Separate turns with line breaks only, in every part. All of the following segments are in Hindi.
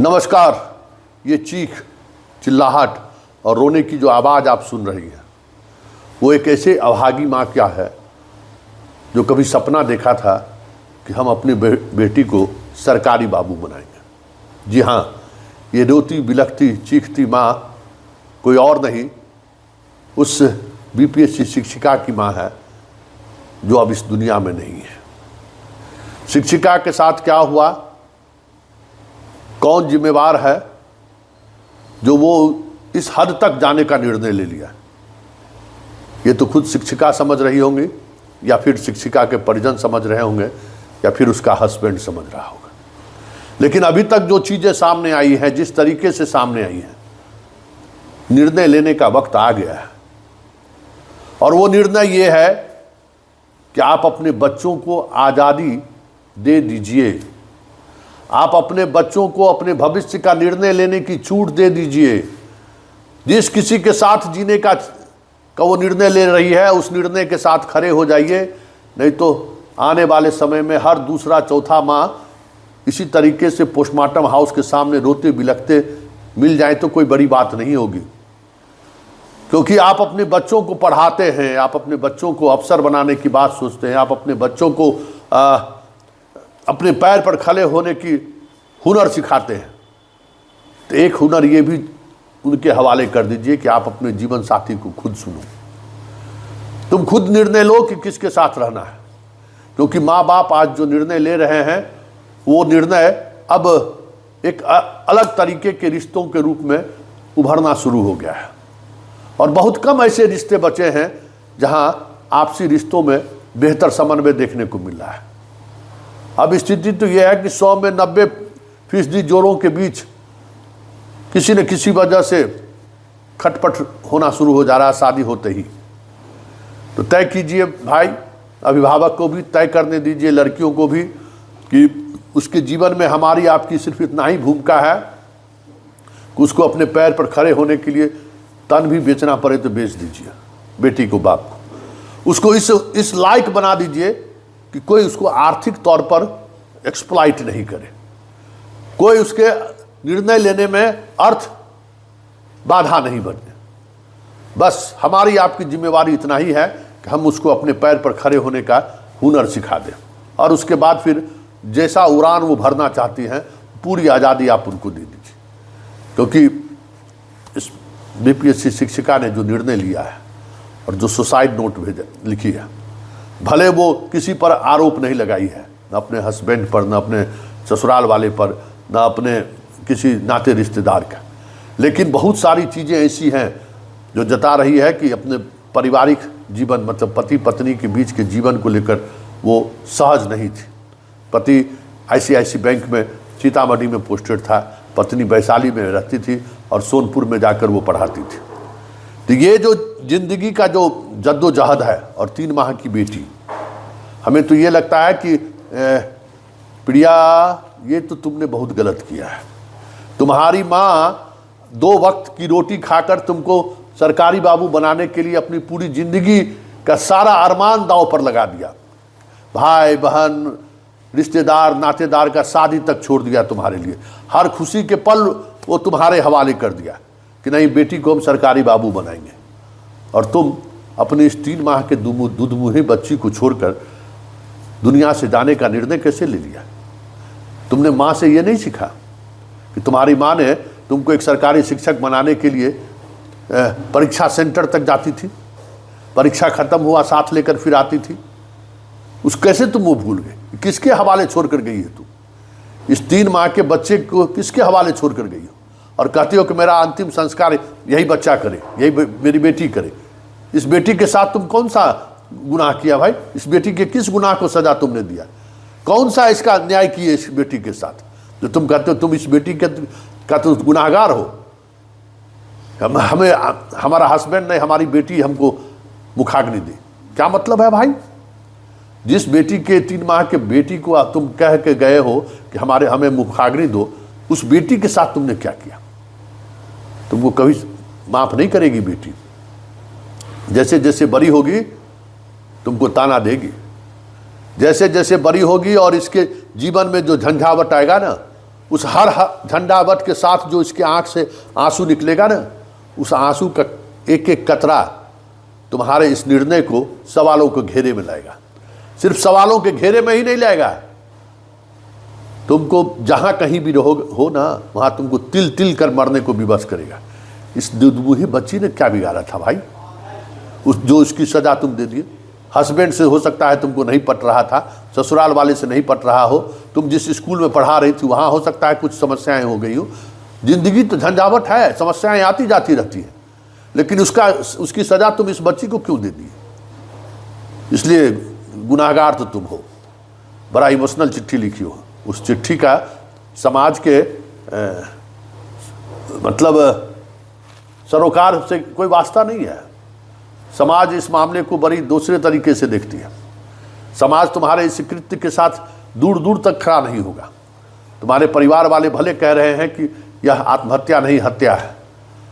नमस्कार। ये चीख चिल्लाहट और रोने की जो आवाज़ आप सुन रही हैं वो एक ऐसे अभागी माँ क्या है जो कभी सपना देखा था कि हम अपनी बेटी को सरकारी बाबू बनाएंगे। जी हाँ, ये रोती बिलखती चीखती माँ कोई और नहीं, उस बीपीएससी शिक्षिका की माँ है जो अब इस दुनिया में नहीं है। शिक्षिका के साथ क्या हुआ, कौन जिम्मेवार है जो वो इस हद तक जाने का निर्णय ले लिया, ये तो खुद शिक्षिका समझ रही होंगी या फिर शिक्षिका के परिजन समझ रहे होंगे या फिर उसका हस्बैंड समझ रहा होगा। लेकिन अभी तक जो चीज़ें सामने आई हैं, जिस तरीके से सामने आई हैं, निर्णय लेने का वक्त आ गया है। और वो निर्णय ये है कि आप अपने बच्चों को आज़ादी दे दीजिए, आप अपने बच्चों को अपने भविष्य का निर्णय लेने की छूट दे दीजिए। जिस किसी के साथ जीने का वो निर्णय ले रही है उस निर्णय के साथ खड़े हो जाइए, नहीं तो आने वाले समय में हर दूसरा चौथा माँ इसी तरीके से पोस्टमार्टम हाउस के सामने रोते बिलखते मिल जाए तो कोई बड़ी बात नहीं होगी। क्योंकि आप अपने बच्चों को पढ़ाते हैं, आप अपने बच्चों को अफसर बनाने की बात सोचते हैं, आप अपने बच्चों को अपने पैर पर खड़े होने की हुनर सिखाते हैं। तो एक हुनर ये भी उनके हवाले कर दीजिए कि आप अपने जीवन साथी को खुद सुनो, तुम खुद निर्णय लो कि किसके साथ रहना है। क्योंकि माँ बाप आज जो निर्णय ले रहे हैं वो निर्णय अब एक अलग तरीके के रिश्तों के रूप में उभरना शुरू हो गया है। और बहुत कम ऐसे रिश्ते बचे हैं जहां आपसी रिश्तों में बेहतर समन्वय देखने को मिल रहा है। अब स्थिति तो यह है कि 100 में 90% जोड़ों के बीच किसी न किसी वजह से खटपट होना शुरू हो जा रहा है शादी होते ही। तो तय कीजिए भाई, अभिभावक को भी तय करने दीजिए, लड़कियों को भी, कि उसके जीवन में हमारी आपकी सिर्फ इतना ही भूमिका है कि उसको अपने पैर पर खड़े होने के लिए तन भी बेचना पड़े तो बेच दीजिए बेटी को, बाप को। उसको इस लायक बना दीजिए कि कोई उसको आर्थिक तौर पर एक्सप्लॉइट नहीं करे, कोई उसके निर्णय लेने में अर्थ बाधा नहीं बने। बस हमारी आपकी जिम्मेवारी इतना ही है कि हम उसको अपने पैर पर खड़े होने का हुनर सिखा दें और उसके बाद फिर जैसा उड़ान वो भरना चाहती हैं पूरी आज़ादी आप उनको दे दीजिए। क्योंकि इस बीपीएससी शिक्षिका ने जो निर्णय लिया है और जो सुसाइड नोट लिखी है, भले वो किसी पर आरोप नहीं लगाई है, न अपने हस्बैंड पर, न अपने ससुराल वाले पर, न अपने किसी नाते रिश्तेदार का, लेकिन बहुत सारी चीज़ें ऐसी हैं जो जता रही है कि अपने पारिवारिक जीवन, मतलब पति पत्नी के बीच के जीवन को लेकर वो सहज नहीं थी। पति आईसीआईसी बैंक में सीतामढ़ी में पोस्टेड था, पत्नी वैशाली में रहती थी और सोनपुर में जाकर वो पढ़ाती थी। तो ये जो जिंदगी का जो जद्दोजहद है और 3 माह की बेटी, हमें तो ये लगता है कि प्रिया ये तो तुमने बहुत गलत किया है। तुम्हारी माँ 2 वक्त की रोटी खाकर तुमको सरकारी बाबू बनाने के लिए अपनी पूरी जिंदगी का सारा अरमान दांव पर लगा दिया, भाई बहन रिश्तेदार नातेदार का शादी तक छोड़ दिया तुम्हारे लिए, हर खुशी के पल वो तुम्हारे हवाले कर दिया कि नहीं बेटी को हम सरकारी बाबू बनाएंगे। और तुम अपनी इस 3 माह के दूधमुही बच्ची को छोड़कर दुनिया से जाने का निर्णय कैसे ले लिया? तुमने माँ से ये नहीं सीखा कि तुम्हारी माँ ने तुमको एक सरकारी शिक्षक बनाने के लिए परीक्षा सेंटर तक जाती थी, परीक्षा खत्म हुआ साथ लेकर फिर आती थी, उस कैसे तुम वो भूल गए? किसके हवाले छोड़ कर गई है तुम? इस 3 माह के बच्चे को किसके हवाले छोड़ कर गई हो और कहती हो कि मेरा अंतिम संस्कार यही बच्चा करे, यही मेरी बेटी करे। इस बेटी के साथ तुम कौन सा गुनाह किया भाई? इस बेटी के किस गुनाह को सजा तुमने दिया? कौन सा इसका न्याय किए इस बेटी के साथ जो तुम कहते हो तुम इस बेटी का तो गुनाहगार हो? हमें हमारा हस्बैंड नहीं, हमारी बेटी हमको मुखाग्नि दे, क्या मतलब है भाई? जिस बेटी के 3 माह के बेटी को तुम कह के गए हो कि हमें मुखाग्नि दो, उस बेटी के साथ तुमने क्या किया? तुमको कभी माफ नहीं करेगी बेटी। जैसे जैसे बड़ी होगी तुमको ताना देगी, जैसे जैसे बड़ी होगी और इसके जीवन में जो झंझावट आएगा ना, उस हर झंडावत के साथ जो इसके आंख से आंसू निकलेगा ना, उस आंसू का एक एक कतरा तुम्हारे इस निर्णय को सवालों के घेरे में लाएगा। सिर्फ सवालों के घेरे में ही नहीं लाएगा, तुमको जहां कहीं भी हो ना, वहां तुमको तिल तिल कर मरने को विवश करेगा। इस दुधमुही बच्ची ने क्या बिगाड़ा था भाई, जो उसकी सजा तुम दे दिए। हस्बैंड से हो सकता है तुमको नहीं पट रहा था, ससुराल वाले से नहीं पट रहा हो, तुम जिस स्कूल में पढ़ा रही थी वहाँ हो सकता है कुछ समस्याएं हो गई हो। जिंदगी तो झंझावट है, समस्याएं आती जाती रहती हैं, लेकिन उसकी सज़ा तुम इस बच्ची को क्यों दे दी? इसलिए गुनाहगार तो तुम हो। बड़ा इमोशनल चिट्ठी लिखी हो, उस चिट्ठी का समाज के मतलब सरोकार से कोई वास्ता नहीं है। समाज इस मामले को बड़ी दूसरे तरीके से देखती है। समाज तुम्हारे इस कृत्य के साथ दूर दूर तक खड़ा नहीं होगा। तुम्हारे परिवार वाले भले कह रहे हैं कि यह आत्महत्या नहीं हत्या है,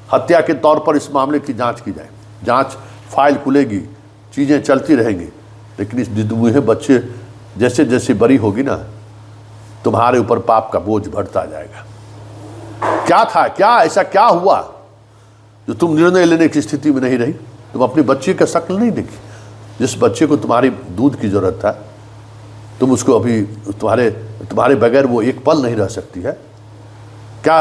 हत्या के तौर पर इस मामले की जांच की जाए, जांच फाइल खुलेगी, चीज़ें चलती रहेंगी, लेकिन इस दुधमुहे बच्चे जैसे जैसे बड़ी होगी ना, तुम्हारे ऊपर पाप का बोझ बढ़ता जाएगा। क्या था, क्या ऐसा क्या हुआ जो तुम निर्णय लेने की स्थिति में नहीं रही? तुम अपने बच्चे का शक्ल नहीं देखी। जिस बच्चे को तुम्हारी दूध की जरूरत था, तुम उसको अभी तुम्हारे बगैर वो एक पल नहीं रह सकती है। क्या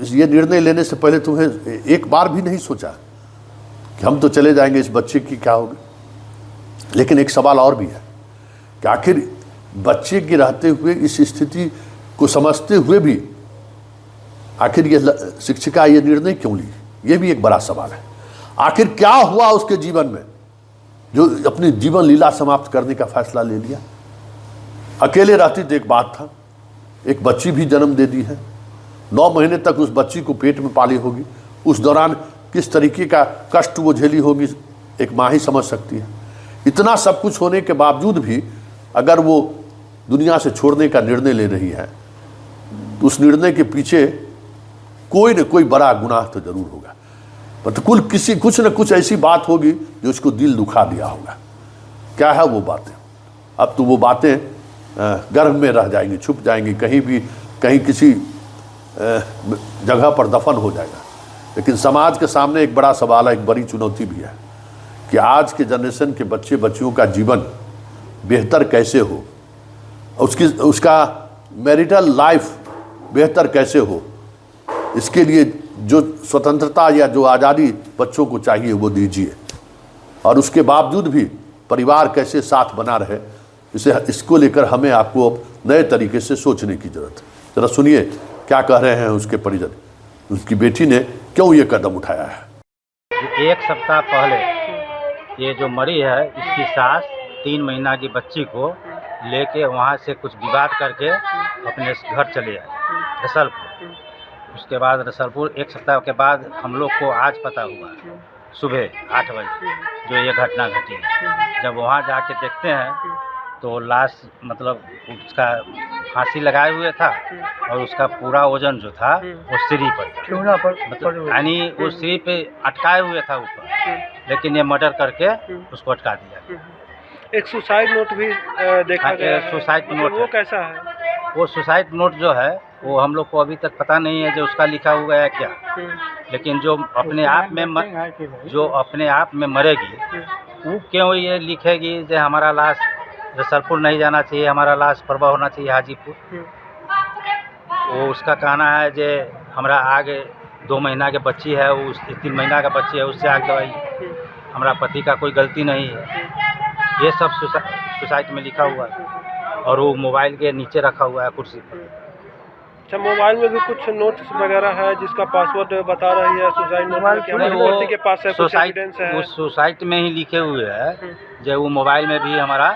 ये निर्णय लेने से पहले तुम्हें एक बार भी नहीं सोचा कि हम तो चले जाएंगे, इस बच्चे की क्या होगा? लेकिन एक सवाल और भी है कि आखिर बच्चे के रहते हुए इस स्थिति को समझते हुए भी आखिर ये शिक्षिका ये निर्णय क्यों ली? ये भी एक बड़ा सवाल है। आखिर क्या हुआ उसके जीवन में जो अपनी जीवन लीला समाप्त करने का फैसला ले लिया? अकेले रहती तो एक बात था, एक बच्ची भी जन्म दे दी है, 9 महीने तक उस बच्ची को पेट में पाली होगी। उस दौरान किस तरीके का कष्ट वो झेली होगी एक माँ ही समझ सकती है। इतना सब कुछ होने के बावजूद भी अगर वो दुनिया से छोड़ने का निर्णय ले रही है, तो उस निर्णय के पीछे कोई न कोई बड़ा गुनाह तो जरूर होगा। मतलब कुछ न कुछ ऐसी बात होगी जो उसको दिल दुखा दिया होगा। क्या है वो बातें? अब तो वो बातें गर्भ में रह जाएंगी, छुप जाएंगी, कहीं किसी जगह पर दफन हो जाएगा। लेकिन समाज के सामने एक बड़ा सवाल है, एक बड़ी चुनौती भी है कि आज के जनरेशन के बच्चे बच्चियों का जीवन बेहतर कैसे हो, उसका मैरिटल लाइफ बेहतर कैसे हो। इसके लिए जो स्वतंत्रता या जो आज़ादी बच्चों को चाहिए वो दीजिए, और उसके बावजूद भी परिवार कैसे साथ बना रहे, इसको लेकर हमें आपको नए तरीके से सोचने की जरूरत है। जरा सुनिए क्या कह रहे हैं उसके परिजन, उसकी बेटी ने क्यों ये कदम उठाया है।
1 सप्ताह पहले ये जो मरी है, इसकी सास 3 महीना की बच्ची को लेके वहाँ से कुछ विवाद करके अपने घर चले आए रसलपुर। उसके बाद रसलपुर 1 सप्ताह के बाद हम लोग को आज पता हुआ सुबह 8 बजे जो ये घटना घटी है। जब वहाँ जाके देखते हैं तो लाश मतलब उसका फांसी लगाए हुए था और उसका पूरा वजन जो था वो सीढ़ी पर था, मतलब यानी वो सीढ़ी पे अटकाए हुए था ऊपर, लेकिन ये मर्डर करके उसको अटका दिया।
एक सुसाइड नोट भी देखा गया है।
सुसाइड नोट
वो कैसा है?
वो सुसाइड नोट जो है वो हम लोग को अभी तक पता नहीं है जो उसका लिखा हुआ है क्या, लेकिन जो अपने आप में मरेगी वो क्यों ये लिखेगी जो हमारा लाश रसलपुर नहीं जाना चाहिए, हमारा लाश परवा होना चाहिए हाजीपुर। वो उसका कहना है जो हमारा आगे 2 महीना के बच्ची है, वो 3 महीना का बच्ची है, उससे आगे दवाई, हमारा पति का कोई गलती नहीं है। ये सब सुसाइड में लिखा हुआ है और वो मोबाइल के नीचे रखा हुआ है कुर्सी पर।
अच्छा, मोबाइल में भी कुछ नोट्स वगैरह है जिसका पासवर्ड बता रही है सुसाइड नोट में? क्या के पास है कुछ एविडेंस है?
उस सुसाइड में ही लिखे हुए है जो वो मोबाइल में भी हमारा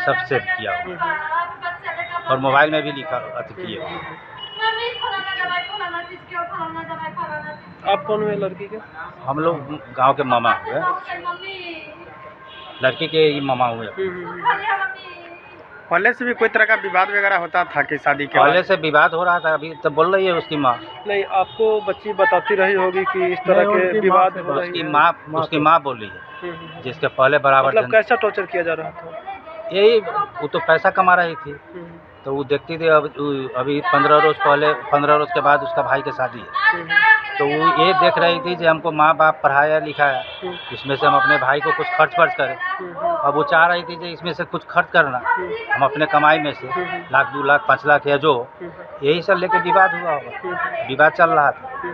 सब सेव किया हुआ और मोबाइल में भी लिखा किए हुए।
आप कौन हुए लड़की के?
हम लोग गांव के मामा हुए, लड़की के ही मामा हुए।
पहले से भी कोई तरह का विवाद वगैरह होता था कि शादी के
पहले से विवाद हो रहा था? अभी तो बोल रही है उसकी माँ।
नहीं, आपको बच्ची बताती रही होगी कि इस तरह के विवाद हो रही है।
उसकी माँ बोल रही है जिसके पहले बराबर।
मतलब कैसा टॉर्चर किया जा रहा था?
यही, वो तो पैसा कमा रही थी। तो वो देखती थी अभी 15 रोज पहले 15 रोज के बाद उसका भाई की शादी है, तो वो ये देख रही थी कि हमको माँ बाप पढ़ाया लिखाया, इसमें से हम अपने भाई को कुछ खर्च करें। अब वो चाह रही थी कि इसमें से कुछ खर्च करना, हम अपने कमाई में से लाख 2 लाख 5 लाख या जो, यही सब लेके विवाद हुआ होगा, विवाद चल रहा था।